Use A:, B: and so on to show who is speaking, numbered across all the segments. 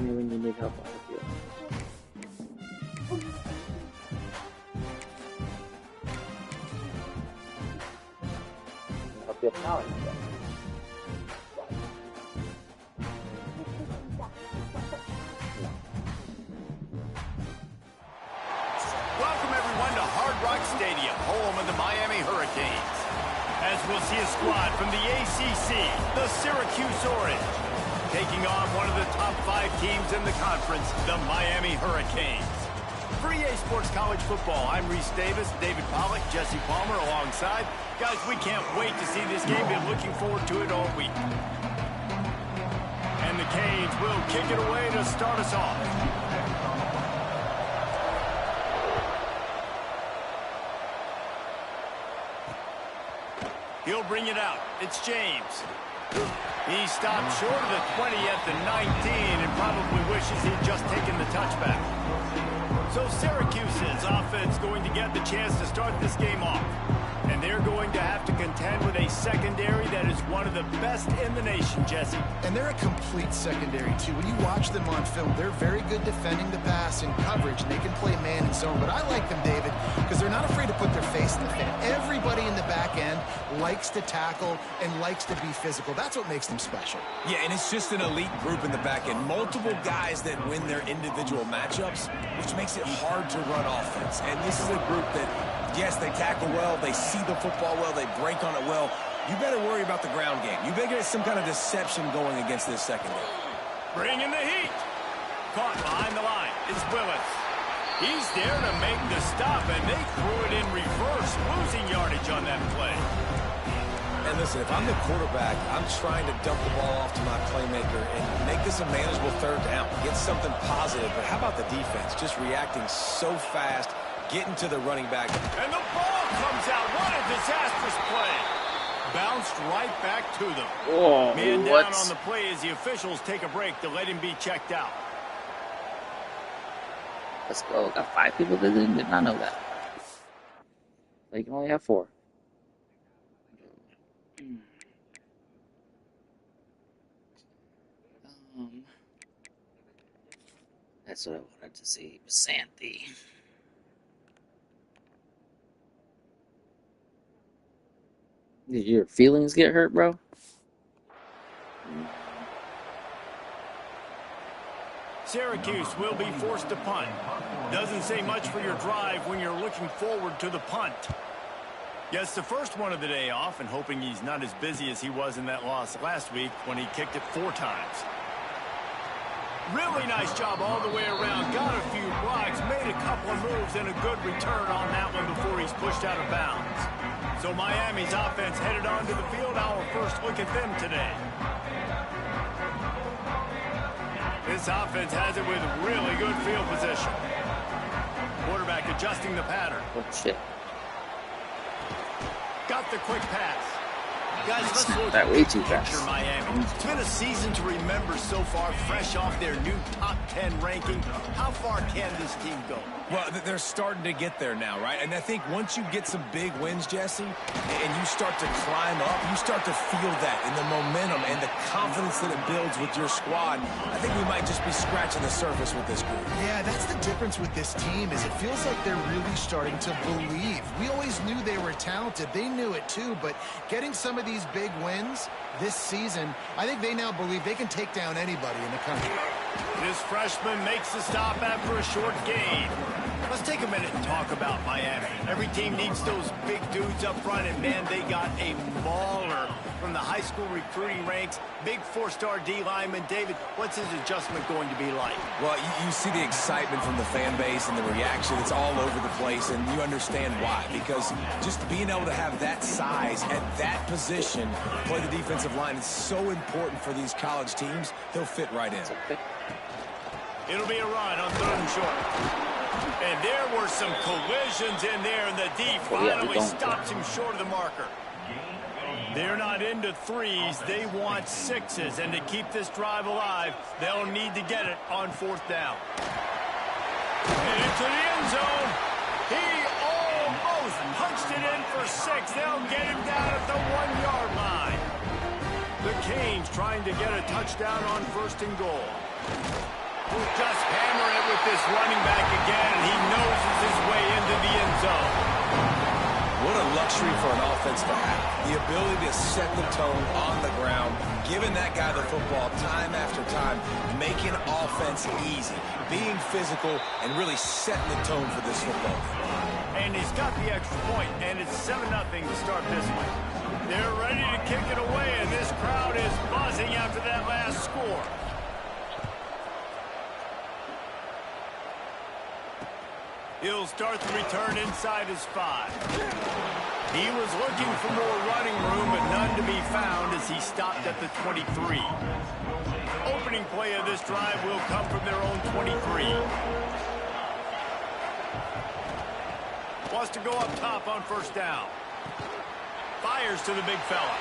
A: me when you need help on the field. Help you out.
B: Welcome everyone to Hard Rock Stadium, home of the Miami Hurricanes. As we'll see a squad from the ACC, the Syracuse Orange, taking on one of the top 5 teams in the conference, the Miami Hurricanes. For EA Sports College Football, I'm Reese Davis, David Pollack, Jesse Palmer alongside. Guys, we can't wait to see this game. Been looking forward to it all week. And the Canes will kick it away to start us off. He'll bring it out. It's James. He stopped short of the 20 at the 19 and probably wishes he'd just taken the touchback. So Syracuse's offense going to get the chance to start this game off. And they're going to have to contend with a secondary that is one of the best in the nation, Jesse.
C: And they're a complete secondary, too. When you watch them on film, they're very good defending the pass and coverage, and they can play man and zone. But I like them, David, because they're not afraid to put their face in the fan. Everybody in the back end likes to tackle and likes to be physical. That's what makes them special.
D: Yeah, and it's just an elite group in the back end. Multiple guys that win their individual matchups, which makes it hard to run offense. And this is a group that, yes, they tackle well, they see the football well, they break on it well. You better worry about the ground game. You better get some kind of deception going against this secondary.
B: Bringing the heat. Caught behind the line. It's Willis. He's there to make the stop, and they threw it in reverse, losing yardage on that play.
D: And listen, if I'm the quarterback, I'm trying to dump the ball off to my playmaker and make this a manageable third down. Get something positive. But how about the defense? Just reacting so fast, getting to the running back.
B: And the ball comes out. What a disastrous play. Bounced right back to them.
A: Oh,
B: Man down on the play as the officials take a break to let him be checked out.
A: Let's go. Got 5 people that did not know that. They can only have 4. That's what I wanted to see. Santhi. Did your feelings get hurt, bro?
B: Syracuse will be forced to punt. Doesn't say much for your drive when you're looking forward to the punt. Gets the first one of the day off and hoping he's not as busy as he was in that loss last week when he kicked it 4 times. Really nice job all the way around. Got a few blocks, made a couple of moves, and a good return on that one before he's pushed out of bounds. So Miami's offense headed onto the field. Our first look at them today. This offense has it with really good field position. Quarterback adjusting the pattern.
A: Oh, shit.
B: Got the quick pass. Guys, let's look
A: that way too fast.
B: Miami. It's been a season to remember so far, fresh off their new top 10 ranking. How far can this team go?
D: Well, they're starting to get there now, right? And I think once you get some big wins, Jesse, and you start to climb up, you start to feel that in the momentum and the confidence that it builds with your squad. I think we might just be scratching the surface with this group.
C: Yeah, that's the difference with this team is it feels like they're really starting to believe. We always knew they were talented. They knew it too, but getting some of these big wins this season, I think they now believe they can take down anybody in the country.
B: This freshman makes the stop after a short gain. Let's take a minute and talk about Miami. Every team needs those big dudes up front, and man, they got a mauler from the high school recruiting ranks. Big 4-star D lineman. David, what's his adjustment going to be like?
D: Well, you see the excitement from the fan base and the reaction. It's all over the place, and you understand why. Because just being able to have that size at that position, play the defensive line, is so important for these college teams. He'll fit right in.
B: It'll be a run on 3rd and short. And there were some collisions in there, and the D finally stops him short of the marker. They're not into 3s. They want 6s. And to keep this drive alive, they'll need to get it on 4th down. And into the end zone. He almost punched it in for 6. They'll get him down at the 1-yard line. The Canes trying to get a touchdown on 1st and goal. Just hammer it with this running back again. He noses his way into the end zone.
D: What a luxury for an offense to have. The ability to set the tone on the ground, giving that guy the football time after time, making offense easy, being physical, and really setting the tone for this football game.
B: And he's got the extra point, and it's 7-0 to start this one. They're ready to kick it away, and this crowd is buzzing after that last score. He'll start the return inside his 5. He was looking for more running room, but none to be found as he stopped at the 23. Opening play of this drive will come from their own 23. Wants to go up top on first down. Fires to the big fella.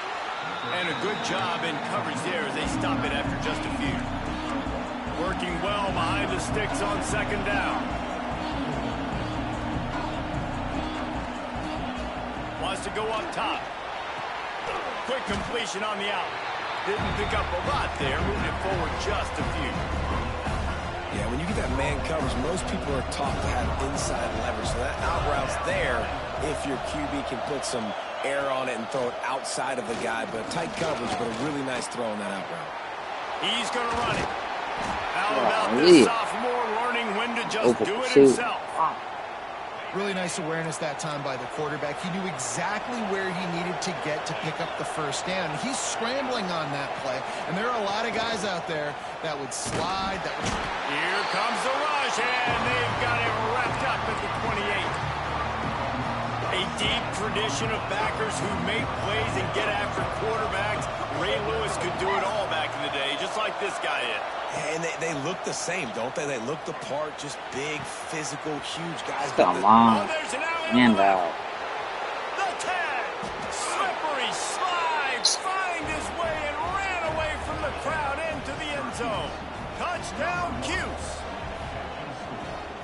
B: And a good job in coverage there as they stop it after just a few. Working well behind the sticks on second down. Wants to go up top. Quick completion on the out. Didn't pick up a lot there, moving it forward just a few.
D: Yeah, when you get that man coverage, most people are taught to have inside leverage. So that out route's there if your QB can put some air on it and throw it outside of the guy. But tight coverage, but a really nice throw on that out route.
B: He's going to run it. How about this sophomore learning when to just do it himself?
C: Really nice awareness that time by the quarterback. He knew exactly where he needed to get to pick up the first down. He's scrambling on that play, and there are a lot of guys out there that would slide.
B: Here comes the rush, and they've got it wrapped up at the 28. A deep tradition of backers who make plays and get after quarterbacks. Ray Lewis could do it all back in the day, just like this guy is.
D: And they look the same, don't they? They look the part, just big, physical, huge guys.
A: Come on.
B: There's an
A: And out.
B: The tag. Slippery slide. Find his way and ran away from the crowd into the end zone. Touchdown, Cuse.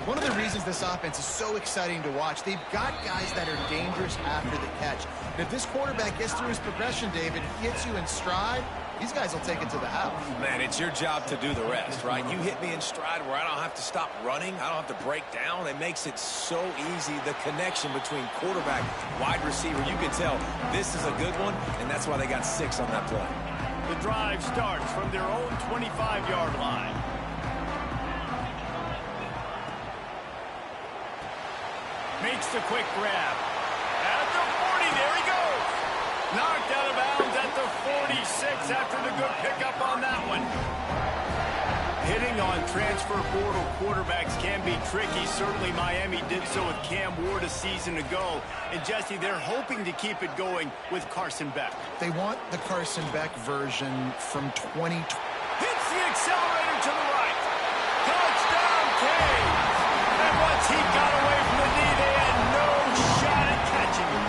C: One of the reasons this offense is so exciting to watch, they've got guys that are dangerous after the catch. And if this quarterback gets through his progression, David, hits you in stride, these guys will take it to the house.
D: Man, it's your job to do the rest, right? You hit me in stride where I don't have to stop running. I don't have to break down. It makes it so easy, the connection between quarterback, wide receiver. You can tell this is a good one, and that's why they got 6 on that play.
B: The drive starts from their own 25-yard line. Makes the quick grab. At the 40, there he goes. Knocked out of bounds at the 46 after the good pickup on that one. Hitting on transfer portal quarterbacks can be tricky. Certainly Miami did so with Cam Ward a season ago. And Jesse, they're hoping to keep it going with Carson Beck.
C: They want the Carson Beck version from 2020.
B: Hits the accelerator to the right. Touchdown, Canes. And once he got away from the knee, they had no shot at catching him.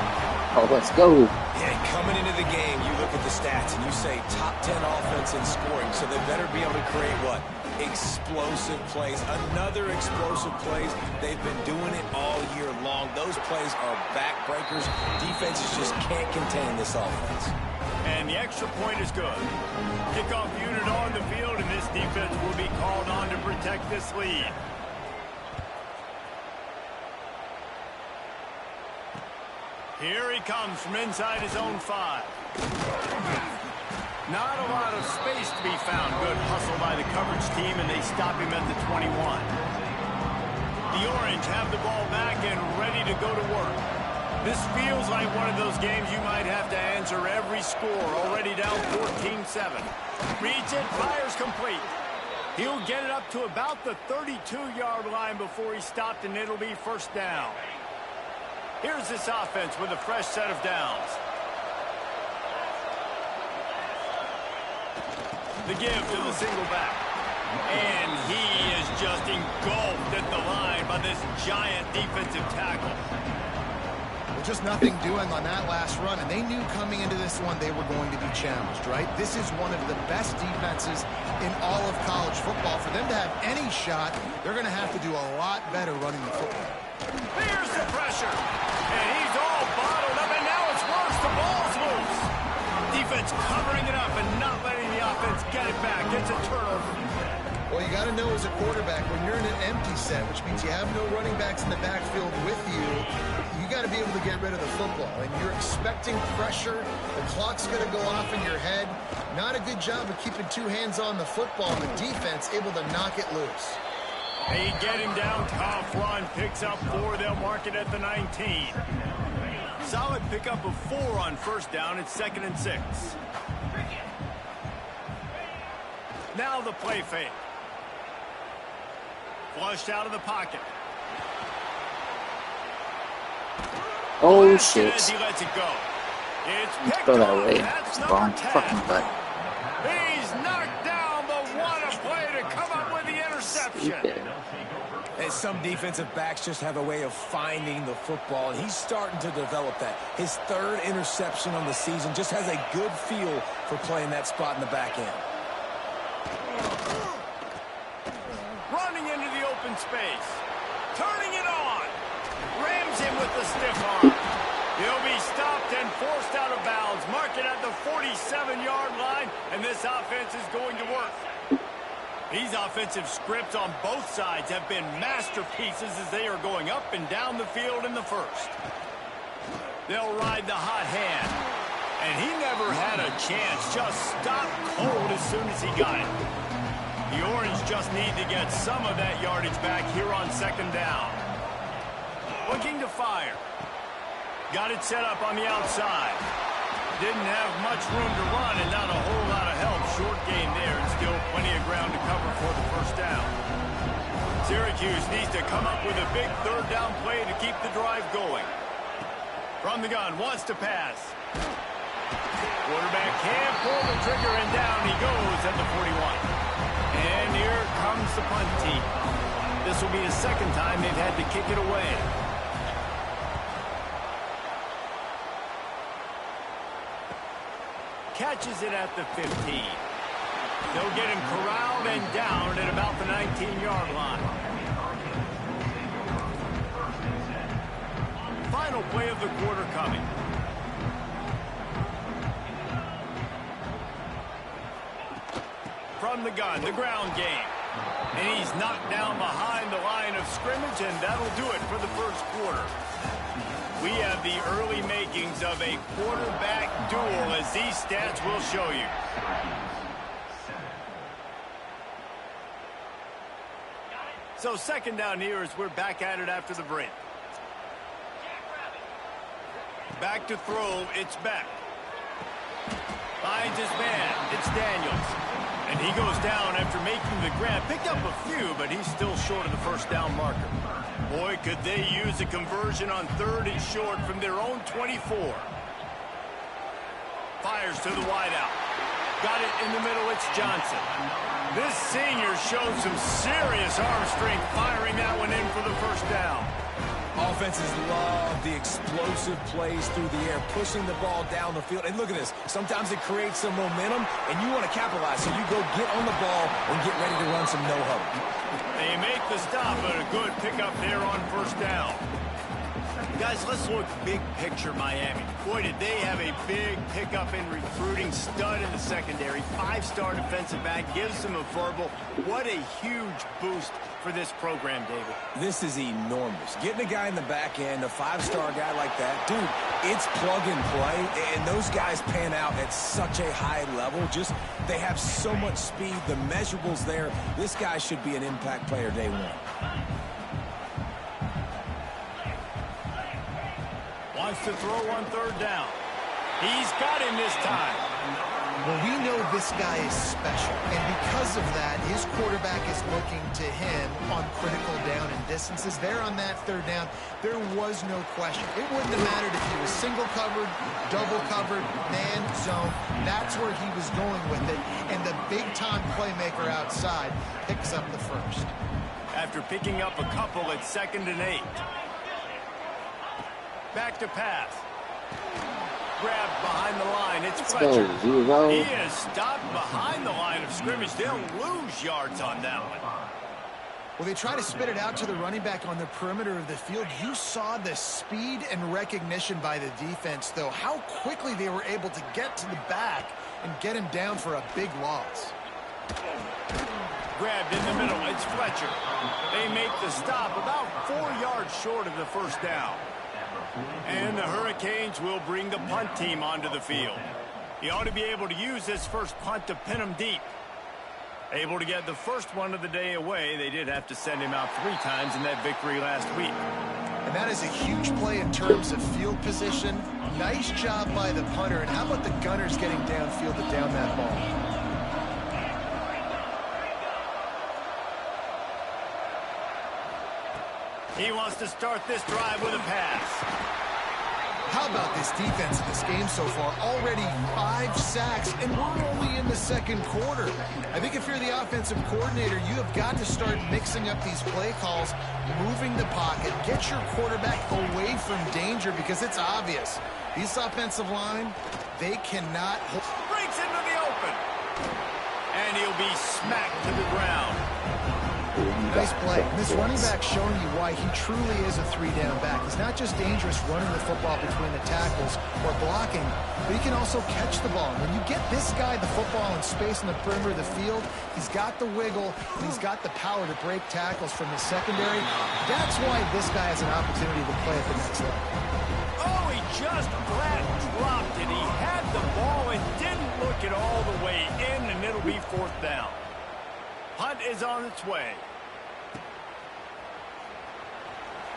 A: Oh, let's go.
D: Yeah, coming into the game, you look at the stats and you say top 10 offense in scoring, so they better be able to create what? Explosive plays. Another explosive plays. They've been doing it all year long. Those plays are backbreakers. Defenses just can't contain this offense.
B: And the extra point is good. Kickoff unit on the field, and this defense will be called on to protect this lead. Here he comes from inside his own 5. Not a lot of space to be found. Good hustle by the coverage team, and they stop him at the 21. The Orange have the ball back and ready to go to work. This feels like one of those games you might have to answer every score. Already down 14-7. Reads it, fires complete. He'll get it up to about the 32-yard line before he stopped, and it'll be first down. Here's this offense with a fresh set of downs. The give to the single back. And he is just engulfed at the line by this giant defensive tackle.
C: Well, just nothing doing on that last run, and they knew coming into this one they were going to be challenged, right? This is one of the best defenses in all of college football. For them to have any shot, they're going to have to do a lot better running the football.
B: Here's the pressure. And he's all bottled up, and now it's worse. The ball's loose. Defense covering it up and not letting the offense get it back. It's a turnover.
C: Well, you got to know as a quarterback, when you're in an empty set, which means you have no running backs in the backfield with you, you got to be able to get rid of the football. And you're expecting pressure. The clock's going to go off in your head. Not a good job of keeping two hands on the football. The defense able to knock it loose.
B: They get him down. Tough run. Picks up 4. They'll mark it at the 19. Solid pickup of 4 on first down. It's 2nd and 6. Now the play fake. Flushed out of the pocket.
A: Oh shit!
B: He lets it go. It's picked
A: Throw that
B: up.
A: away.
B: That's
A: Wrong
B: number 10.
A: fucking butt.
B: He's knocked down, but what a play to come up with the interception.
D: And some defensive backs just have a way of finding the football, and he's starting to develop that. His 3rd interception on the season, just has a good feel for playing that spot in the back end.
B: Running into the open space. Turning it on. Rams him with the stiff arm. He'll be stopped and forced out of bounds. Mark it at the 47-yard line, and this offense is going to work. These offensive scripts on both sides have been masterpieces as they are going up and down the field in the first. They'll ride the hot hand. And he never had a chance. Just stopped cold as soon as he got it. The Orange just need to get some of that yardage back here on 2nd down. Looking to fire. Got it set up on the outside. Didn't have much room to run and not a whole lot of help. Short game there and still plenty of ground to cover for the first down. Syracuse needs to come up with a big 3rd down play to keep the drive going. From the gun, wants to pass. Quarterback can't pull the trigger and down he goes at the 41. And here comes the punt team. This will be the 2nd time they've had to kick it away. Catches it at the 15. They'll get him corralled and down at about the 19-yard line. Final play of the quarter coming. From the gun, the ground game. And he's knocked down behind the line of scrimmage, and that'll do it for the first quarter. We have the early makings of a quarterback duel, as these stats will show you. So 2nd down here as we're back at it after the break. Back to throw, it's Beck. Finds his man, it's Daniels. And he goes down after making the grab. Picked up a few, but he's still short of the first down marker. Boy, could they use a conversion on 3rd and short from their own 24. Fires to the wideout. Got it in the middle, it's Johnson. This senior showed some serious arm strength firing that one in for the first down.
D: Offenses love the explosive plays through the air, pushing the ball down the field. And look at this. Sometimes it creates some momentum, and you want to capitalize. So you go get on the ball and get ready to run some no-huddle.
B: They make the stop, but a good pickup there on first down. Guys, let's look big picture Miami. Boy, did they have a big pickup in recruiting. Stud in the secondary. 5-star defensive back. Gives them a verbal. What a huge boost for this program, David.
D: This is enormous. Getting a guy in the back end, a 5-star guy like that, dude, it's plug and play, and those guys pan out at such a high level. Just, they have so much speed. The measurables there. This guy should be an impact player day one.
B: Wants to throw on 3rd down. He's got him this time.
C: Well, we know this guy is special, and because of that, his quarterback is looking to him on critical down and distances. There on that 3rd down, there was no question. It wouldn't have mattered if he was single covered, double covered, man, zone. That's where he was going with it, and the big-time playmaker outside picks up the first.
B: After picking up a couple at 2nd and 8. Back to pass. Grabbed behind the line. It's Fletcher. He is stopped behind the line of scrimmage. They'll lose yards on that one.
C: Well, they try to spit it out to the running back on the perimeter of the field. You saw the speed and recognition by the defense, though. How quickly they were able to get to the back and get him down for a big loss.
B: grabbed in the middle. It's Fletcher. They make the stop about 4 yards short of the first down. And the Hurricanes will bring the punt team onto the field. He ought to be able to use this first punt to pin them deep. Able to get the first one of the day away. They did have to send him out 3 times in that victory last week.
C: And that is a huge play in terms of field position. Nice job by the punter. And how about the Gunners getting downfield to down that ball?
B: He wants to start this drive with a pass.
C: How about this defense in this game so far? Already 5 sacks, and we're only in the second quarter. I think if you're the offensive coordinator, you have got to start mixing up these play calls, moving the pocket, get your quarterback away from danger, because it's obvious. This offensive line, they cannot hold.
B: Breaks into the open. And he'll be smacked to the ground.
C: Nice play. This running back showing you why he truly is a 3-down back. He's not just dangerous running the football between the tackles or blocking, but he can also catch the ball. When you get this guy the football in space in the perimeter of the field, he's got the wiggle, and he's got the power to break tackles from the secondary. That's why this guy has an opportunity to play at the next level.
B: Oh, he just flat dropped it. He had the ball and didn't look it all the way in, and it'll be 4th down. Punt is on its way.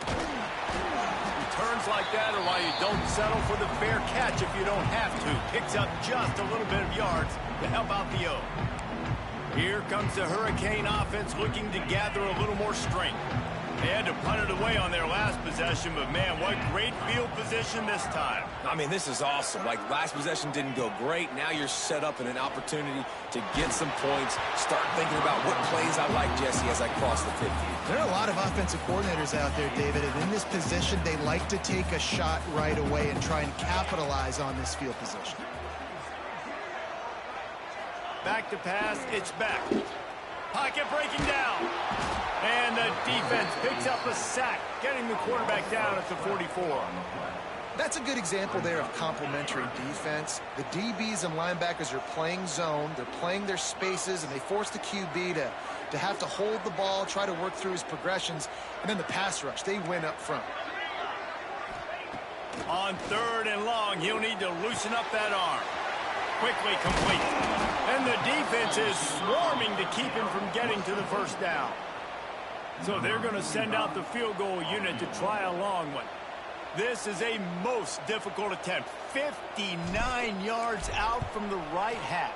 B: Returns like that are why you don't settle for the fair catch if you don't have to. Picks up just a little bit of yards to help out the O. Here comes the Hurricane offense looking to gather a little more strength. They had to punt it away on their last possession, but man, what great field position this time.
D: I mean, this is awesome. Like, last possession didn't go great. Now you're set up in an opportunity to get some points. Start thinking about what plays I like, Jesse, as I cross the 50.
C: There are a lot of offensive coordinators out there, David, and in this position, they like to take a shot right away and try and capitalize on this field position.
B: Back to pass, it's back. Pocket breaking down. And the defense picks up a sack, getting the quarterback down at the 44.
C: That's a good example there of complementary defense. The DBs and linebackers are playing zone, they're playing their spaces, and they force the QB to have to hold the ball, try to work through his progressions, and then the pass rush, they win up front.
B: On 3rd and long, he'll need to loosen up that arm. Quickly complete. And the defense is swarming to keep him from getting to the first down. So they're going to send out the field goal unit to try a long one. This is a most difficult attempt. 59 yards out from the right hash.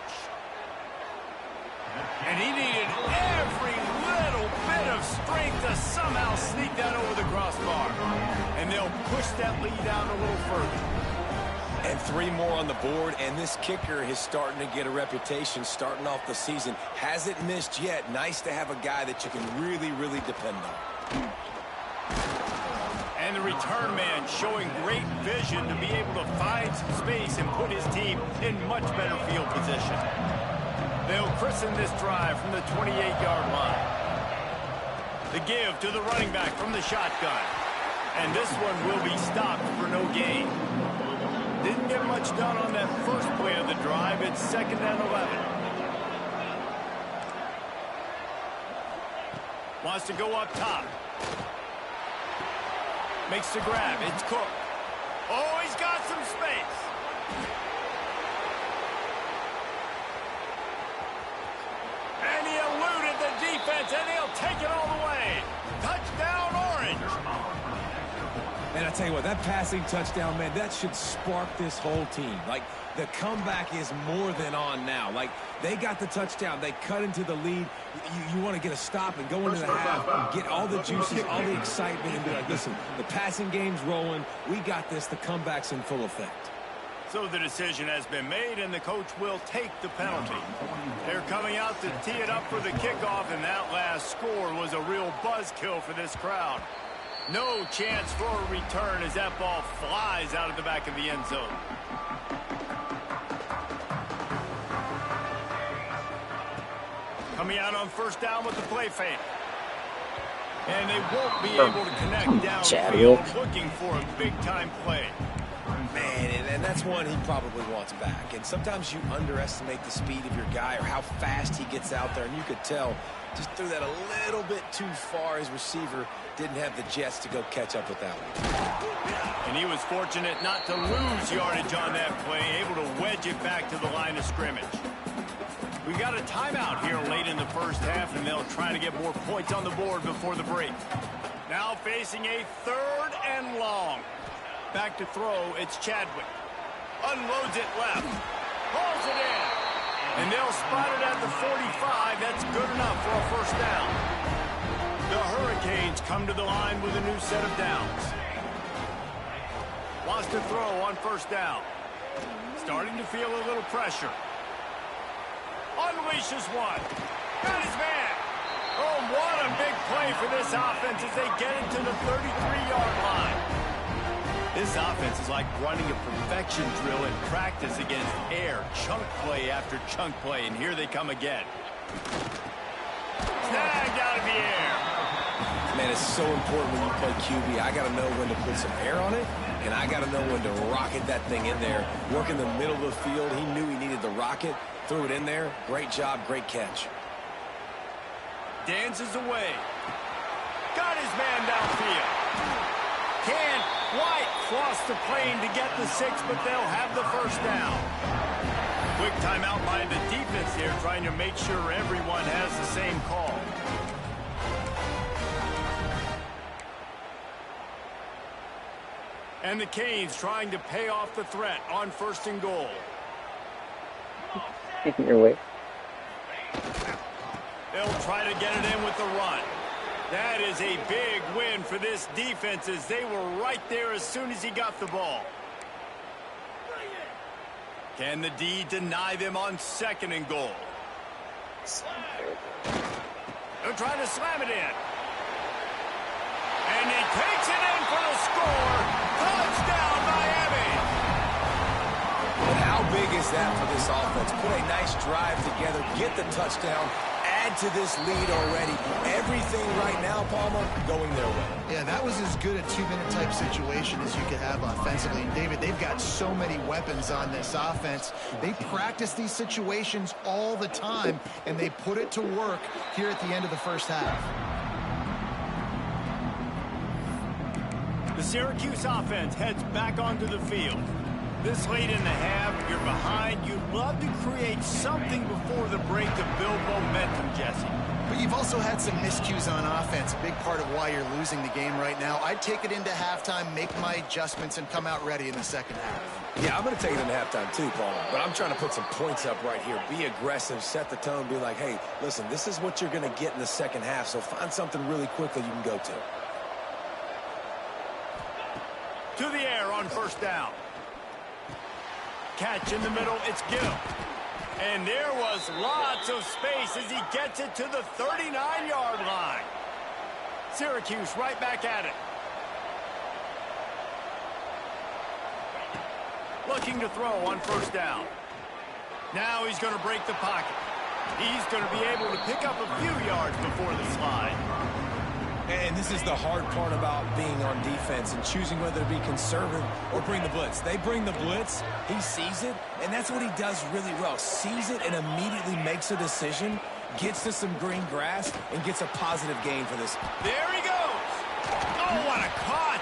B: And he needed every little bit of strength to somehow sneak that over the crossbar. And they'll push that lead out a little further.
D: And 3 more on the board, and this kicker is starting to get a reputation starting off the season. Hasn't missed yet. Nice to have a guy that you can really, really depend on.
B: And the return man showing great vision to be able to find some space and put his team in much better field position. They'll christen this drive from the 28-yard line. The give to the running back from the shotgun. And this one will be stopped for no gain. Didn't get much done on that first play of the drive. It's 2nd and 11. Wants to go up top. Makes the grab. It's Cook. Oh, he's got some space. And he eluded the defense, and he'll take it all the way. Touchdown, Orange.
E: And I tell you what, that passing touchdown, man, that should spark this whole team. Like, the comeback is more than on now. Like, they got the touchdown. They cut into the lead. You want to get a stop and go into the half, get all the juices, all the excitement, and be like, listen, the passing game's rolling. We got this. The comeback's in full effect.
B: So the decision has been made, and the coach will take the penalty. They're coming out to tee it up for the kickoff, and that last score was a real buzzkill for this crowd. No chance for a return as that ball flies out of the back of the end zone. Coming out on first down with the play fake. And they won't be able to connect downfield, looking for a big-time play.
D: Man, and that's one he probably wants back. And sometimes you underestimate the speed of your guy or how fast he gets out there. And you could tell just threw that a little bit too far. His receiver didn't have the jets to go catch up with that one.
B: And he was fortunate not to lose yardage on that play, able to wedge it back to the line of scrimmage. We got a timeout here late in the first half, and they'll try to get more points on the board before the break. Now facing a 3rd and long. Back to throw, it's Chadwick. Unloads it left. Hauls it in. And they'll spot it at the 45. That's good enough for a first down. The Hurricanes come to the line with a new set of downs. Wants to throw on first down. Starting to feel a little pressure. Unleashes one. Got his man. Oh, what a big play for this offense as they get into the 33-yard line. This offense is like running a perfection drill in practice against air. Chunk play after chunk play, and here they come again. Snagged out of the air.
D: Man, it's so important when you play QB. I got to know when to put some air on it, and I got to know when to rocket that thing in there. Work in the middle of the field. He knew he needed the rocket. Threw it in there. Great job, great catch.
B: Dances away. Got his man downfield. Can White cross the plane to get the 6, but they'll have the first down. Quick timeout by the defense here, trying to make sure everyone has the same call. And the Canes trying to pay off the threat on 1st and goal.
A: Your way.
B: They'll try to get it in with the run. That is a big win for this defense as they were right there as soon as he got the ball. Can the D deny them on 2nd and goal? They're trying to slam it in. And he takes it in for the score. Touchdown, Miami.
D: And how big is that for this offense? Put a nice drive together, get the touchdown, add to this lead already. Everything right now, Palmer, going their way.
C: Yeah, that was as good a 2-minute type situation as you could have offensively. And David, they've got so many weapons on this offense. They practice these situations all the time, and they put it to work here at the end of the first half.
B: The Syracuse offense heads back onto the field. This late in the half, you're behind. You'd love to create something before the break to build momentum, Jesse.
C: But you've also had some miscues on offense, a big part of why you're losing the game right now. I'd take it into halftime, make my adjustments, and come out ready in the second half.
D: Yeah, I'm going to take it into halftime too, Palmer. But I'm trying to put some points up right here. Be aggressive, set the tone, be like, hey, listen, this is what you're going to get in the second half, so find something really quickly you can go to.
B: To the air on first down. Catch in the middle, it's Gill. And there was lots of space as he gets it to the 39-yard line. Syracuse right back at it. Looking to throw on first down. Now he's going to break the pocket. He's going to be able to pick up a few yards before the slide.
D: And this is the hard part about being on defense and choosing whether to be conservative or bring the blitz. They bring the blitz, he sees it, and that's what he does really well. Sees it and immediately makes a decision, gets to some green grass, and gets a positive gain for this.
B: There he goes. Oh, what a caught.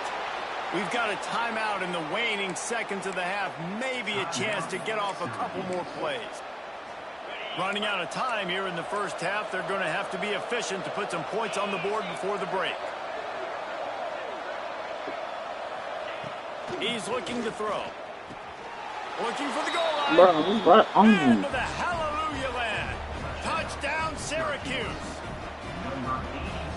B: We've got a timeout in the waning seconds of the half. Maybe a chance to get off a couple more plays. Running out of time here in the first half. They're going to have to be efficient to put some points on the board before the break. He's looking to throw. Looking for the goal line. And to the hallelujah land. Touchdown, Syracuse.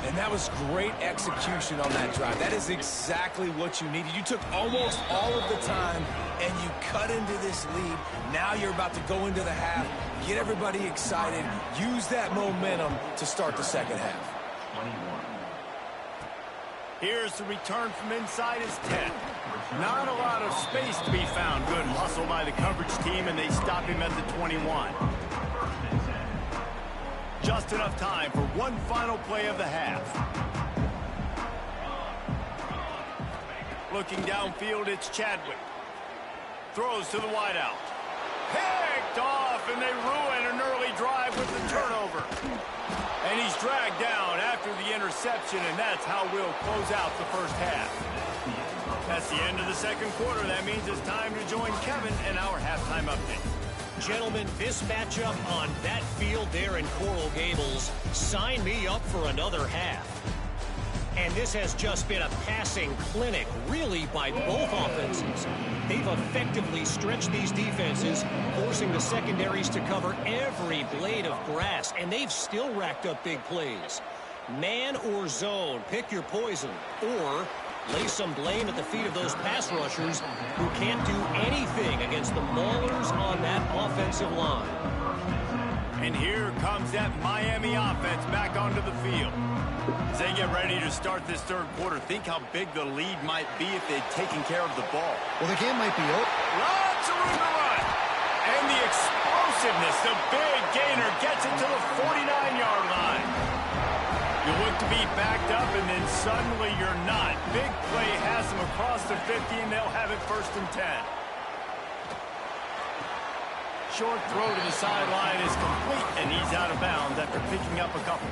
D: And that was great execution on that drive. That is exactly what you needed. You took almost all of the time, and you cut into this lead. Now you're about to go into the half, get everybody excited, use that momentum to start the second half.
B: Here's the return from inside his 10. Not a lot of space to be found. Good hustle by the coverage team, and they stop him at the 21. Just enough time for one final play of the half. Looking downfield, it's Chadwick. Throws to the wideout. Picked off, and they ruin an early drive with the turnover. And he's dragged down after the interception, and that's how we'll close out the first half. That's the end of the second quarter. That means it's time to join Kevin in our halftime update.
F: Gentlemen, this matchup on that field there in Coral Gables, sign me up for another half. And this has just been a passing clinic, really, by both offenses. They've effectively stretched these defenses, forcing the secondaries to cover every blade of grass, and they've still racked up big plays. Man or zone, pick your poison, or lay some blame at the feet of those pass rushers who can't do anything against the maulers on that offensive line.
B: And here comes that Miami offense back onto the field. As they get ready to start this third quarter, think how big the lead might be if they'd taken care of the ball.
C: Well, the game might be over.
B: Lots of room to run. And the explosiveness, the big gainer gets it to the 49-yard line. You look to be backed up, and then suddenly you're not. Big play has them across the 50, and they'll have it 1st and 10. Short throw to the sideline is complete, and he's out of bounds after picking up a couple.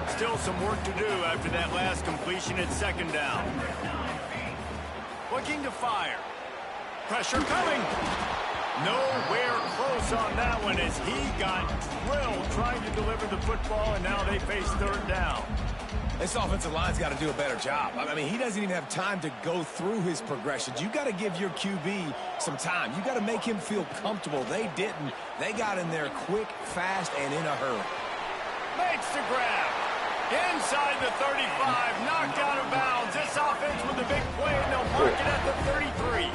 B: Still some work to do after that last completion at 2nd down. Looking to fire. Pressure coming. Nowhere close on that one as he got drilled trying to deliver the football, and now they face 3rd down.
D: This offensive line's got to do a better job. I mean, he doesn't even have time to go through his progressions. You got to give your QB some time. You got to make him feel comfortable. They didn't. They got in there quick, fast, and in a hurry.
B: Makes the grab. Inside the 35, knocked out of bounds. This offense with a big play, and they'll mark it at the 33.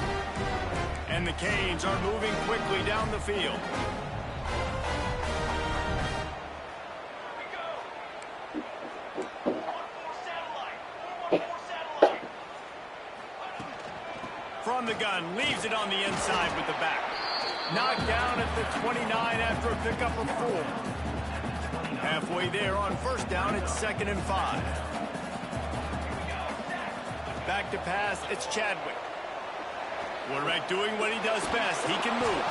B: And the Canes are moving quickly down the field. From the gun, leaves it on the inside with the back. Knocked down at the 29 after a pickup of 4. Halfway there on 1st down, it's 2nd and 5. Back to pass, it's Chadwick. Quarterback doing what he does best. He can move.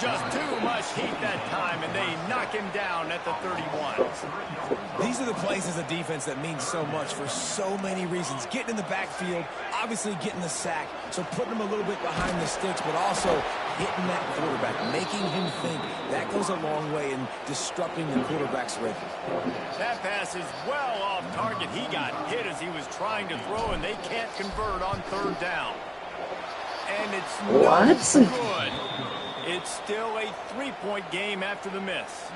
B: Just too much heat that time, and they knock him down at the 31.
D: These are the plays as a defense that mean so much for so many reasons. Getting in the backfield, obviously getting the sack, so putting him a little bit behind the sticks, but also hitting that quarterback, making him think. That goes a long way in disrupting the quarterback's rhythm.
B: That pass is well off target. He got hit as he was trying to throw, and they can't convert on 3rd down. And it's no good. It's still a 3-point game after the miss.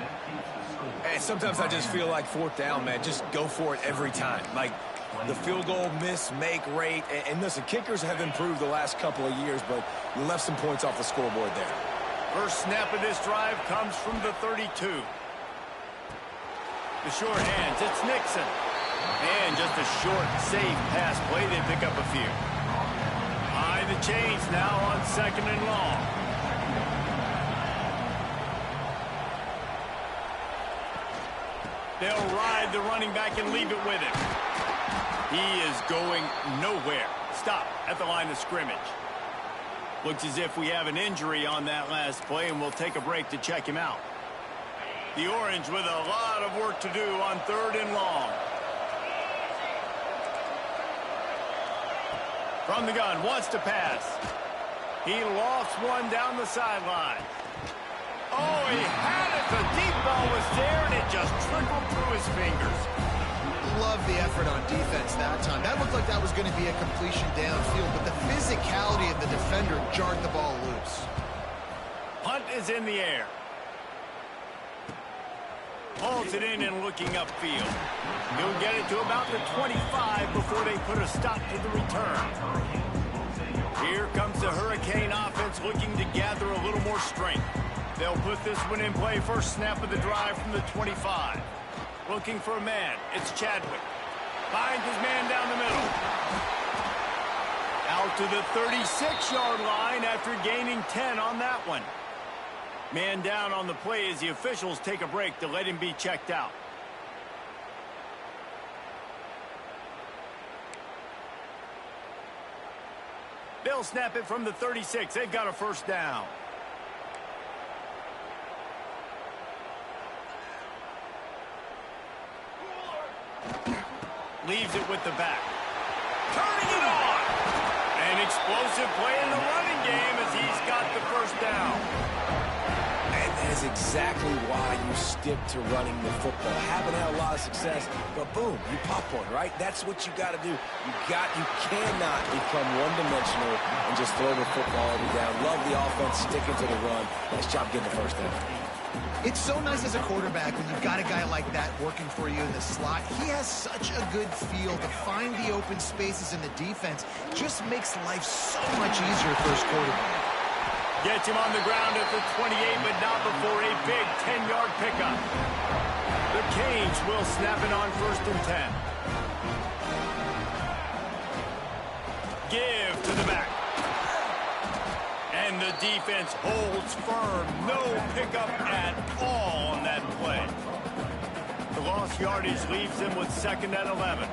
D: And sometimes I just feel like 4th down, man, just go for it every time. Like the field goal miss-make rate. And listen, kickers have improved the last couple of years, but you left some points off the scoreboard there.
B: First snap of this drive comes from the 32. The short hands, it's Nixon. And just a short, safe pass play. They pick up a few. High the chains now on 2nd and long. They'll ride the running back and leave it with him. He is going nowhere. Stop at the line of scrimmage. Looks as if we have an injury on that last play, and we'll take a break to check him out. The Orange with a lot of work to do on 3rd and long. From the gun, wants to pass. He lofts one down the sideline. Oh, he had it. The deep ball was there, and it just trickled through his fingers.
C: Love the effort on defense that time. That looked like that was going to be a completion downfield, but the physicality of the defender jarred the ball loose.
B: Punt is in the air. Holds it in and looking upfield. He'll get it to about the 25 before they put a stop to the return. Here comes the Hurricane offense looking to gather a little more strength. They'll put this one in play. First snap of the drive from the 25. Looking for a man. It's Chadwick. Finds his man down the middle. Out to the 36-yard line after gaining 10 on that one. Man down on the play as the officials take a break to let him be checked out. They'll snap it from the 36. They've got a first down. Leaves it with the back. Turning it on. An explosive play in the running game as he's got the first down.
D: And that is exactly why you stick to running the football. Haven't had a lot of success, but boom, you pop one, right? That's what you got to do. You cannot become one-dimensional and just throw the football every down. Love the offense, sticking to the run. Nice job getting the first down.
C: It's so nice as a quarterback when you've got a guy like that working for you in the slot. He has such a good feel to find the open spaces in the defense. Just makes life so much easier for his quarterback.
B: Gets him on the ground at the 28, but not before a big 10-yard pickup. The Canes will snap it on 1st and 10. Give to the back. And the defense holds firm. No pickup at all on that play. The lost yardage leaves them with 2nd and 11.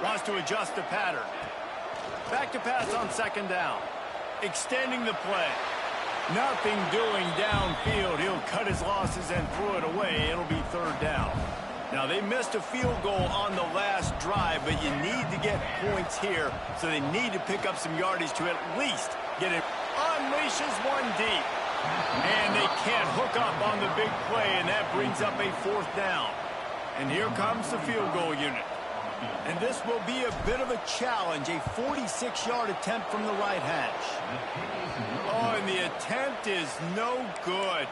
B: Wants to adjust the pattern. Back to pass on 2nd down. Extending the play. Nothing doing downfield. He'll cut his losses and throw it away. It'll be 3rd down. Now, they missed a field goal on the last drive, but you need to get points here, so they need to pick up some yardage to at least get it. Unleashes one deep. And they can't hook up on the big play, and that brings up a 4th down. And here comes the field goal unit. And this will be a bit of a challenge, a 46-yard attempt from the right hash. Oh, and the attempt is no good.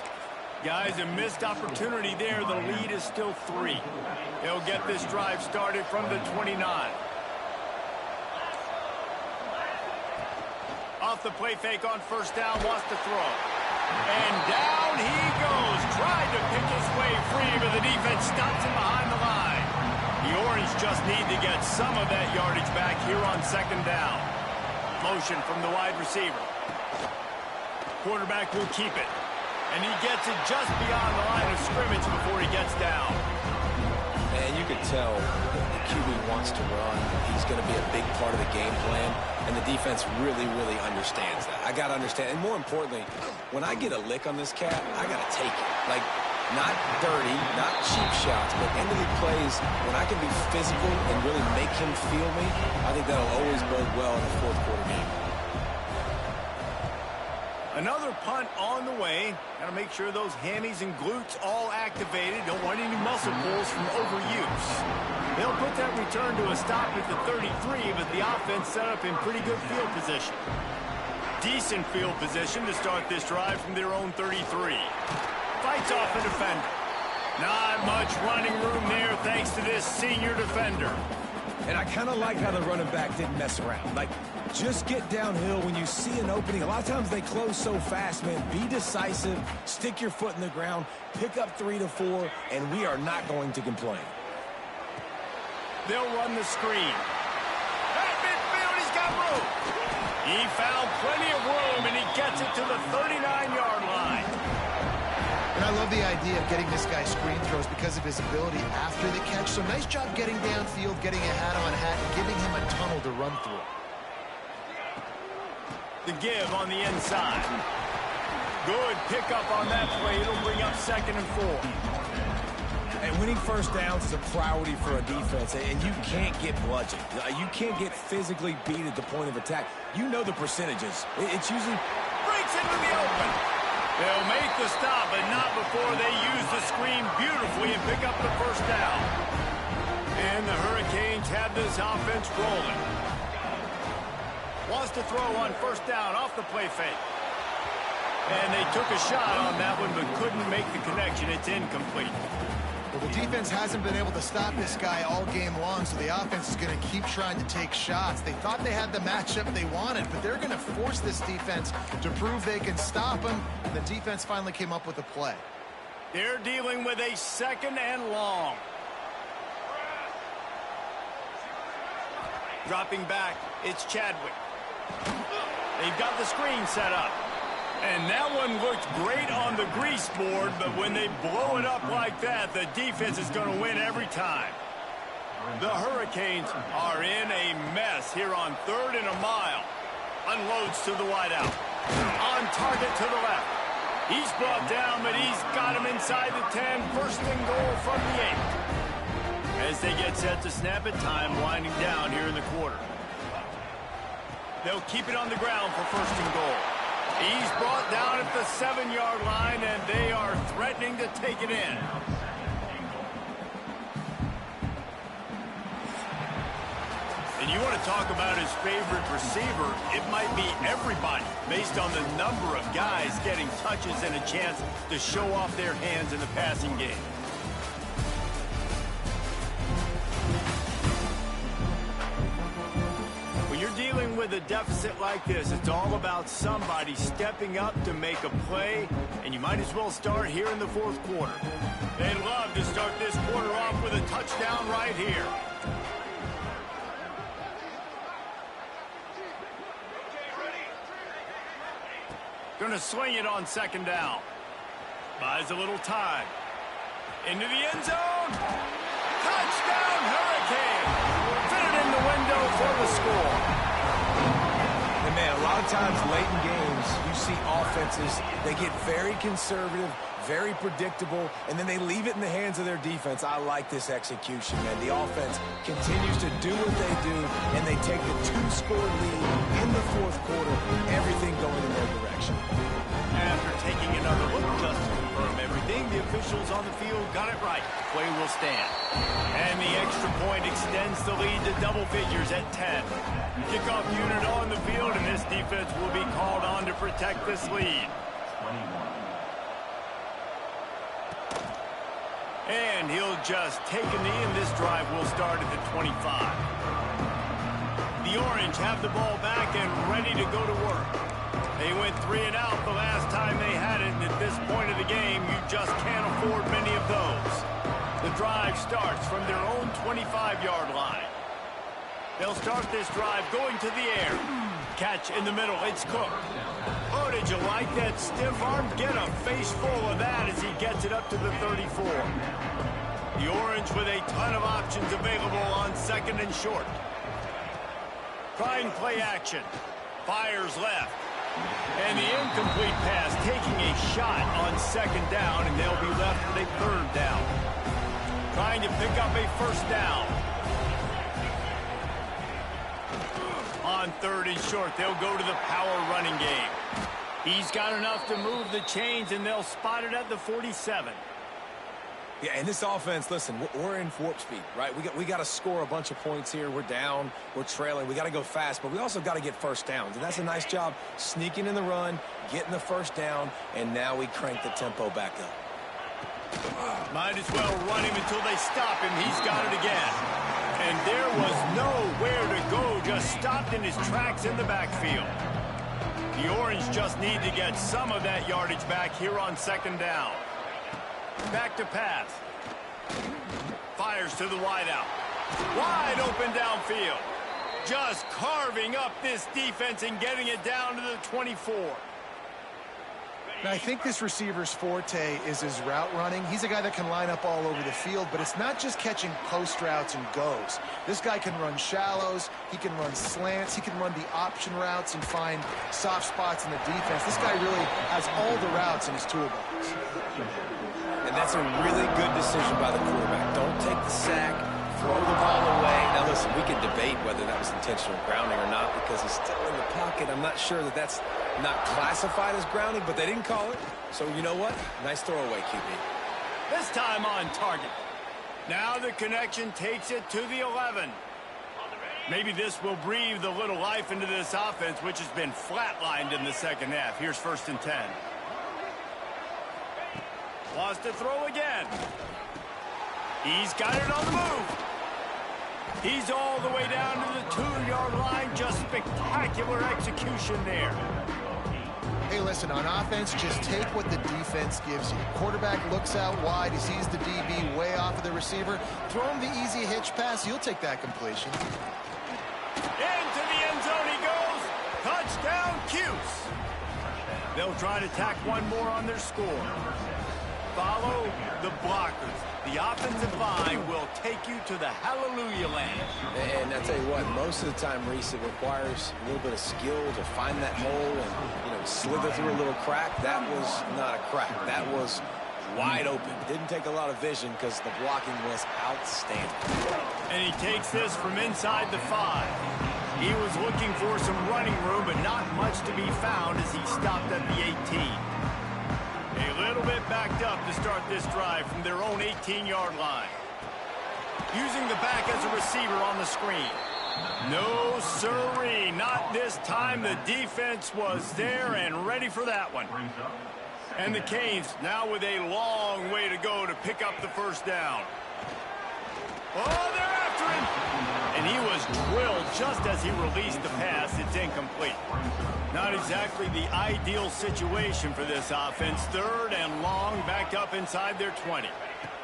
B: Guys, a missed opportunity there. The lead is still 3. He'll get this drive started from the 29. Off the play fake on 1st down, wants to throw. And down he goes. Tried to pick his way free, but the defense stops him behind the line. The Orange just need to get some of that yardage back here on 2nd down. Motion from the wide receiver. Quarterback will keep it. And he gets it just beyond the line of scrimmage before he gets down.
D: And you can tell the QB wants to run. He's going to be a big part of the game plan. And the defense really, really understands that. I got to understand. And more importantly, when I get a lick on this cat, I got to take it. Like, not dirty, not cheap shots, but end of the plays, when I can be physical and really make him feel me, I think that'll always bode well in the 4th quarter game.
B: Another punt on the way. Got to make sure those hammies and glutes all activated. Don't want any muscle pulls from overuse. They'll put that return to a stop at the 33, but the offense set up in pretty good field position. Decent field position to start this drive from their own 33. Fights off a defender. Not much running room there thanks to this senior defender.
E: And I kind of like how the running back didn't mess around. Like, just get downhill when you see an opening. A lot of times they close so fast, man. Be decisive, stick your foot in the ground, pick up 3 to 4, and we are not going to complain.
B: They'll run the screen. At midfield, he's got room. He found plenty of room, and he gets it to the 39-yard line.
C: And I love the idea of getting this guy screen throws because of his ability after the catch. So nice job getting downfield, getting a hat-on-hat, and giving him a tunnel to run through.
B: The give on the inside. Good pickup on that play. It'll bring up 2nd and 4.
E: And winning first downs is a priority for a defense, and you can't get bludgeoned. You can't get physically beat at the point of attack. You know the percentages. It's usually
B: breaks into the open. They'll make the stop, but not before they use the screen beautifully and pick up the first down. And the Hurricanes have this offense rolling. Wants to throw on 1st down off the play fake. And they took a shot on that one, but couldn't make the connection. It's incomplete.
C: Well, the defense hasn't been able to stop this guy all game long, so the offense is going to keep trying to take shots. They thought they had the matchup they wanted, but they're going to force this defense to prove they can stop him. And the defense finally came up with a play.
B: They're dealing with a 2nd and long. Dropping back, it's Chadwick. They've got the screen set up. And that one looked great on the grease board, but when they blow it up like that, the defense is going to win every time. The Hurricanes are in a mess here on 3rd and a mile. Unloads to the wideout. On target to the left. He's brought down, but he's got him inside the 10. First and goal from the 8. As they get set to snap it, time winding down here in the quarter. They'll keep it on the ground for first and goal. He's brought down at the 7-yard line, and they are threatening to take it in. And you want to talk about his favorite receiver, it might be everybody based on the number of guys getting touches and a chance to show off their hands in the passing game. When you're dealing with a deficit like this, it's all about somebody stepping up to make a play, and you might as well start here in the 4th quarter. They'd love to start this quarter off with a touchdown right here. Going to swing it on 2nd down. Buys a little time. Into the end zone. Touchdown, Hurricane. Fit it in the window for the score.
D: And man, a lot of times late in games, you see offenses, they get very conservative, very predictable, and then they leave it in the hands of their defense. I like this execution, man. The offense continues to do what they do, and they take the 2-score lead in the 4th quarter, everything going in their direction.
B: After taking another look just to confirm everything, the officials on the field got it right. Play will stand. And the extra point extends the lead to double figures at 10. Kickoff unit on the field, and this defense will be called on to protect this lead. And he'll just take a knee, and this drive will start at the 25. The Orange have the ball back and ready to go to work. They went 3 and out the last time they had it, and at this point of the game, you just can't afford many of those. The drive starts from their own 25-yard line. They'll start this drive going to the air. Catch in the middle, it's Cook. Oh, did you like that stiff arm? Get a face full of that as he gets it up to the 34. The Orange with a ton of options available on 2nd and short. Trying play action. Fires left. And the incomplete pass taking a shot on 2nd down, and they'll be left with a 3rd down. Trying to pick up a 1st down. On 3rd and short, they'll go to the power running game. He's got enough to move the chains, and they'll spot it at the 47.
D: Yeah, and this offense, listen, we're in warp speed, right? We got to score a bunch of points here. We're down, we're trailing. We got to go fast, but we also got to get first downs. And that's a nice job sneaking in the run, getting the 1st down, and now we crank the tempo back up.
B: Might as well run him until they stop him. He's got it again. And there was nowhere to go, just stopped in his tracks in the backfield. The Orange just need to get some of that yardage back here on 2nd down. Back to pass. Fires to the wideout. Wide open downfield. Just carving up this defense and getting it down to the 24.
C: Now, I think this receiver's forte is his route running. He's a guy that can line up all over the field, but it's not just catching post routes and goes. This guy can run shallows, he can run slants, he can run the option routes and find soft spots in the defense. This guy really has all the routes in his toolbox.
D: And that's a really good decision by the quarterback. Don't take the sack, throw the ball away. Now, listen, we could debate whether that was intentional grounding or not because he's still in the pocket. I'm not sure that that's not classified as grounding, but they didn't call it. So, you know what? Nice throwaway, QB.
B: This time on target. Now the connection takes it to the 11. Maybe this will breathe a little life into this offense, which has been flatlined in the 2nd half. Here's 1st and 10. Wants to throw again. He's got it on the move. He's all the way down to the 2-yard line. Just spectacular execution there.
C: Hey, listen, on offense, just take what the defense gives you. Quarterback looks out wide. He sees the DB way off of the receiver. Throw him the easy hitch pass. You'll take that completion.
B: Into the end zone he goes. Touchdown, Cuse. They'll try to tack one more on their score. Follow the blockers. The offensive line will take you to the hallelujah land.
D: And I tell you what, most of the time, Reese, it requires a little bit of skill to find that hole and, slither through a little crack. That was not a crack. That was wide open. Didn't take a lot of vision because the blocking was outstanding.
B: And he takes this from inside the 5. He was looking for some running room, but not much to be found as he stopped at the 18. A little bit backed up to start this drive from their own 18-yard line. Using the back as a receiver on the screen. No, sirree, not this time. The defense was there and ready for that one. And the Canes now with a long way to go to pick up the first down. Oh, they're after him. And he was drilled just as he released the pass. It's incomplete. Not exactly the ideal situation for this offense. 3rd and long, back up inside their 20.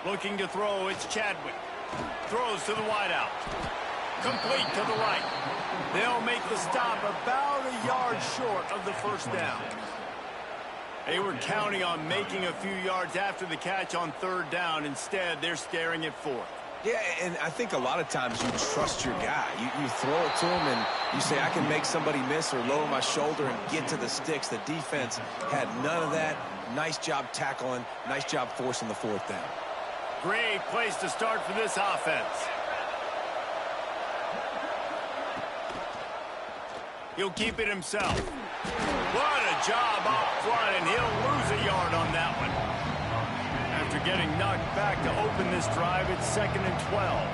B: Looking to throw, it's Chadwick. Throws to the wideout. Complete to the right. They'll make the stop about a yard short of the first down. They were counting on making a few yards after the catch on 3rd down. Instead, they're staring at 4th.
D: Yeah, and I think a lot of times you trust your guy. You throw it to him and you say, I can make somebody miss or lower my shoulder and get to the sticks. The defense had none of that. Nice job tackling. Nice job forcing the 4th down.
B: Great place to start for this offense. He'll keep it himself. What a job up front, and he'll lose a yard on that one. After getting knocked back to open this drive, it's 2nd and 12.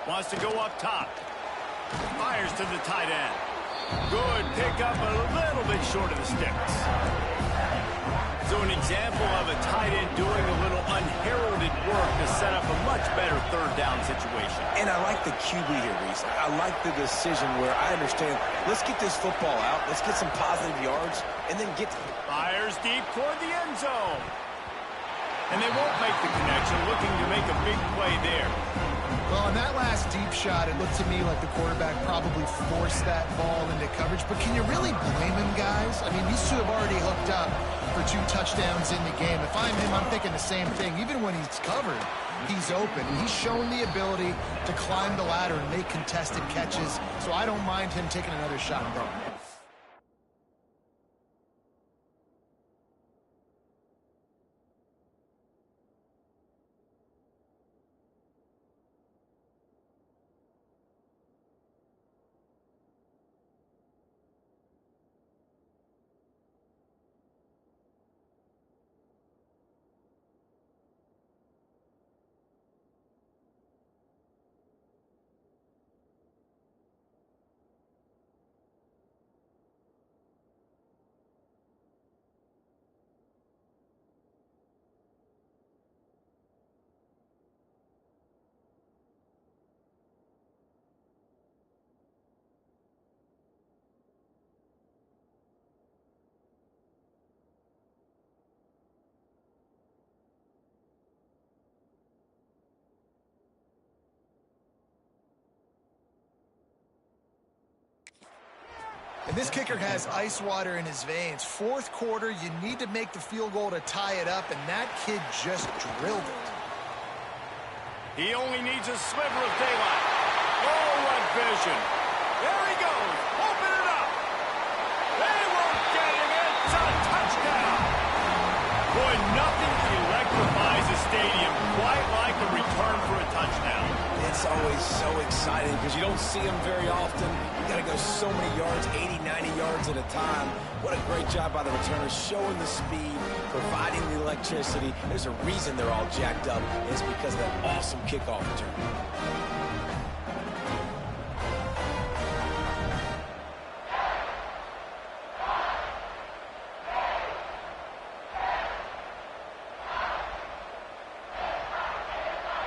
B: Wants to go up top. Fires to the tight end. Good pickup, but a little bit short of the sticks. So an example of a tight end doing a little unheralded work to set up a much better 3rd down situation.
D: And I like the QB here, Reese. I like the decision where I understand, let's get this football out, let's get some positive yards, and then get...
B: Fires deep toward the end zone. And they won't make the connection, looking to make a big play there.
C: Well, on that last deep shot, it looked to me like the quarterback probably forced that ball into coverage. But can you really blame him, guys? I mean, these two have already hooked up for 2 touchdowns in the game. If I'm him, I'm thinking the same thing. Even when he's covered, he's open. He's shown the ability to climb the ladder and make contested catches. So I don't mind him taking another shot and going. And this kicker has ice water in his veins. 4th quarter, you need to make the field goal to tie it up, and that kid just drilled it.
B: He only needs a sliver of daylight. Oh, what vision. There he goes. Open it up. They won't get him. It's a touchdown. Boy, nothing electrifies a stadium quite like a return for a touchdown.
D: It's always so exciting because you don't see them very often. You got to go so many yards, 80, 90 yards at a time. What a great job by the returners, showing the speed, providing the electricity. There's a reason they're all jacked up. It's because of that awesome kickoff return.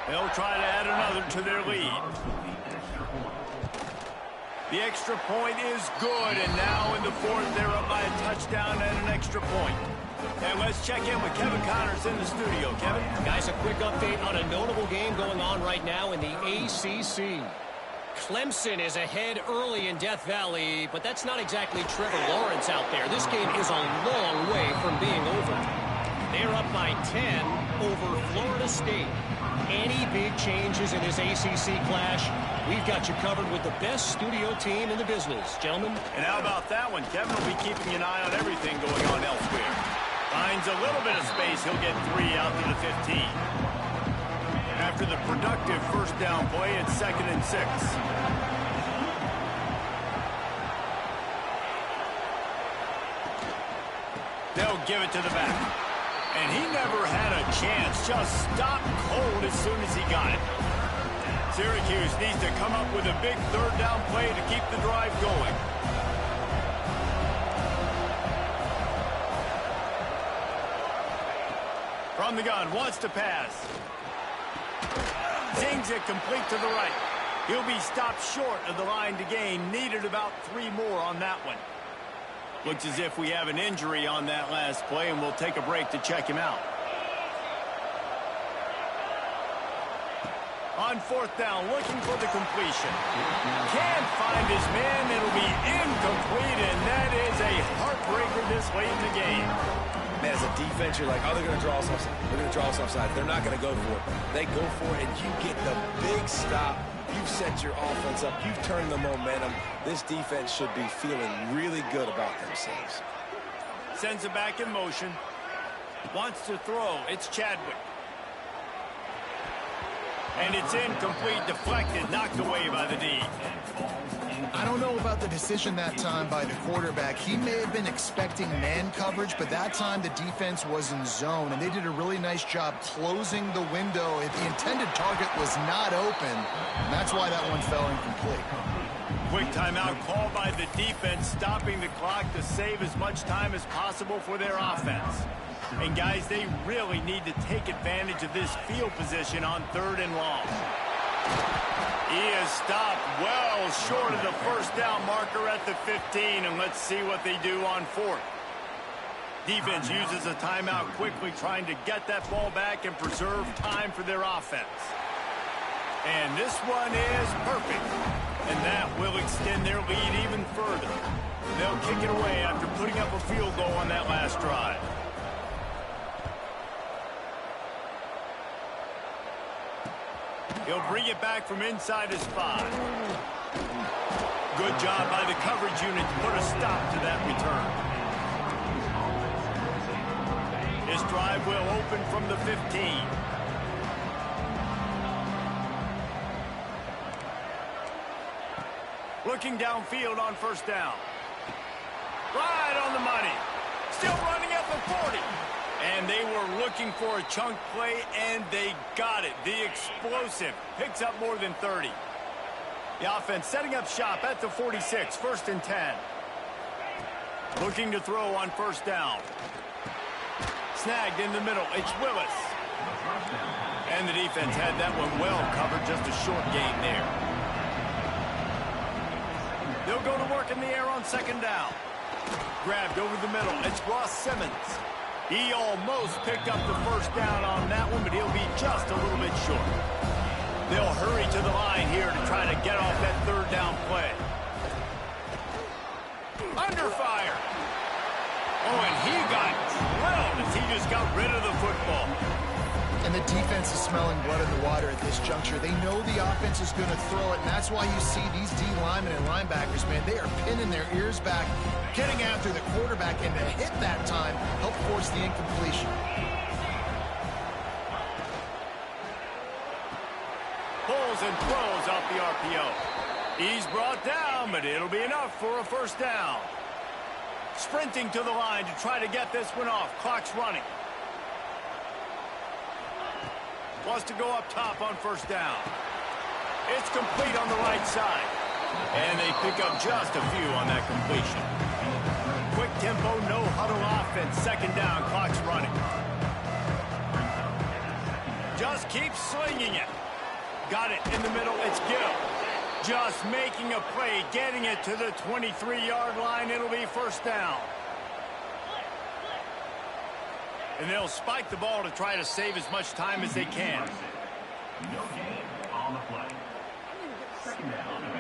B: They'll try to add another to their lead. The extra point is good, and now in the 4th, they're up by a touchdown and an extra point. And let's check in with Kevin Connors in the studio. Kevin?
F: Guys, a quick update on a notable game going on right now in the ACC. Clemson is ahead early in Death Valley, but that's not exactly Trevor Lawrence out there. This game is a long way from being over. They're up by 10 over Florida State. Any big changes in this ACC clash, we've got you covered with the best studio team in the business, gentlemen.
B: And how about that one? Kevin will be keeping an eye on everything going on elsewhere. Finds a little bit of space. He'll get 3 out to the 15. After the productive first down play, it's 2nd and 6. They'll give it to the back. And he never had a chance. Just stopped cold as soon as he got it. Syracuse needs to come up with a big third down play to keep the drive going. From the gun, wants to pass. Zings it complete to the right. He'll be stopped short of the line to gain. Needed about 3 more on that one. Looks as if we have an injury on that last play, and we'll take a break to check him out. On 4th down, looking for the completion. Can't find his man. It'll be incomplete, and that is a heartbreaker this late in the game.
D: Man, as a defense, you're like, oh, they're going to draw us offside. They're going to draw us offside. They're not going to go for it. They go for it, and you get the big stop. You've set your offense up. You've turned the momentum. This defense should be feeling really good about themselves.
B: Sends it back in motion. Wants to throw. It's Chadwick. And it's incomplete, deflected, knocked away by the D.
C: I don't know about the decision that time by the quarterback. He may have been expecting man coverage, but that time the defense was in zone, and they did a really nice job closing the window. The intended target was not open, and that's why that one fell incomplete.
B: Quick timeout called by the defense, stopping the clock to save as much time as possible for their offense. And guys, they really need to take advantage of this field position on 3rd and long. He is stopped well short of the first down marker at the 15, and let's see what they do on 4th. Defense uses a timeout quickly, trying to get that ball back and preserve time for their offense. And this one is perfect, and that will extend their lead even further. They'll kick it away after putting up a field goal on that last drive. He'll bring it back from inside his 5. Good job by the coverage unit to put a stop to that return. His drive will open from the 15. Looking downfield on 1st down. Right on the money. Still running at the 40. And they were looking for a chunk play, and they got it. The explosive picks up more than 30. The offense setting up shop at the 46, 1st and 10. Looking to throw on 1st down. Snagged in the middle. It's Willis. And the defense had that one well covered. Just a short gain there. They'll go to work in the air on 2nd down. Grabbed over the middle. It's Ross Simmons. He almost picked up the 1st down on that one, but he'll be just a little bit short. They'll hurry to the line here to try to get off that 3rd down play. Under fire. Oh, and he got drilled as he just got rid of the football.
C: And the defense is smelling blood in the water at this juncture. They know the offense is going to throw it, and that's why you see these D linemen and linebackers, man, they are pinning their ears back, getting after the quarterback, and to hit that time, help force the incompletion.
B: Pulls and throws off the RPO. He's brought down, but it'll be enough for a 1st down. Sprinting to the line to try to get this one off. Clock's running. Wants to go up top on 1st down. It's complete on the right side. And they pick up just a few on that completion. Quick tempo, no huddle offense. 2nd down, clock's running. Just keep slinging it. Got it in the middle, it's Gill. Just making a play, getting it to the 23-yard line. It'll be 1st down. And they'll spike the ball to try to save as much time as they can.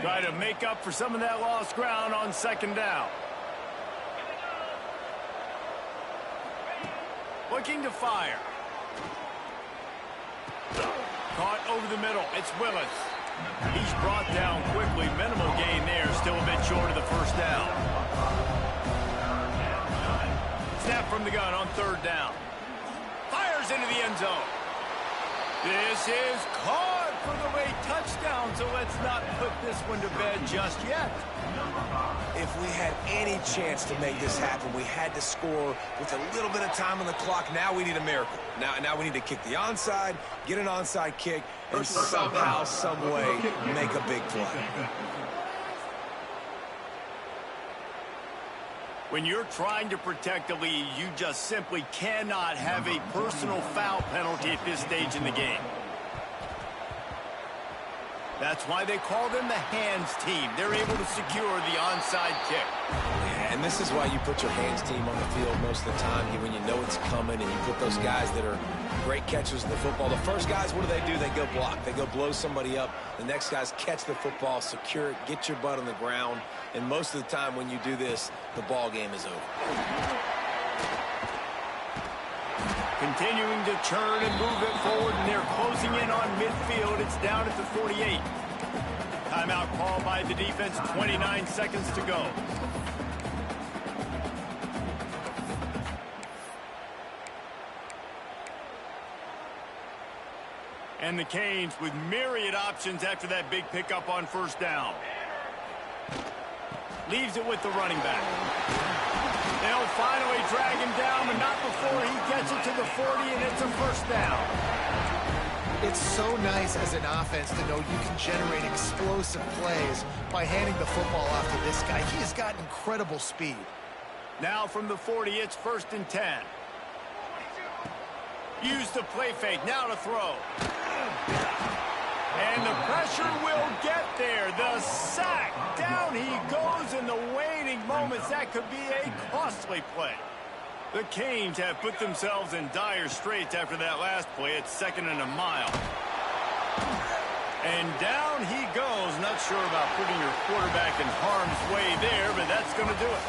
B: Try to make up for some of that lost ground on 2nd down. Looking to fire. Caught over the middle. It's Willis. He's brought down quickly. Minimal gain there. Still a bit short of the first down. Snap from the gun on third down. Fires into the end zone. This is caught for the late touchdown, so let's not put this one to bed just yet.
D: If we had any chance to make this happen, we had to score with a little bit of time on the clock. Now we need a miracle. Now we need to kick the onside, get an onside kick, and somehow, some way, make a big play.
B: When you're trying to protect a lead, you just simply cannot have a personal foul penalty at this stage in the game. That's why they call them the hands team. They're able to secure the onside kick.
D: Yeah, and this is why you put your hands team on the field most of the time when you know it's coming, and you put those guys that are great catchers of the football. The first guys, what do? They go block. They go blow somebody up. The next guys catch the football, secure it, get your butt on the ground. And most of the time when you do this, the ball game is over.
B: Continuing to turn and move it forward, and they're closing in on midfield. It's down at the 48. Timeout called by the defense, 29 seconds to go. And the Canes with myriad options after that big pickup on first down. Leaves it with the running back. They'll finally drag him down, but not before he gets it to the 40, and it's a first down.
C: It's so nice as an offense to know you can generate explosive plays by handing the football off to this guy. He has got incredible speed.
B: Now from the 40, it's 1st and 10. Use the play fake, now to throw. And the pressure will get there. The sack. Down he goes in the waning moments. That could be a costly play. The Canes have put themselves in dire straits after that last play. It's 2nd and a mile. And down he goes. Not sure about putting your quarterback in harm's way there, but that's going to do it.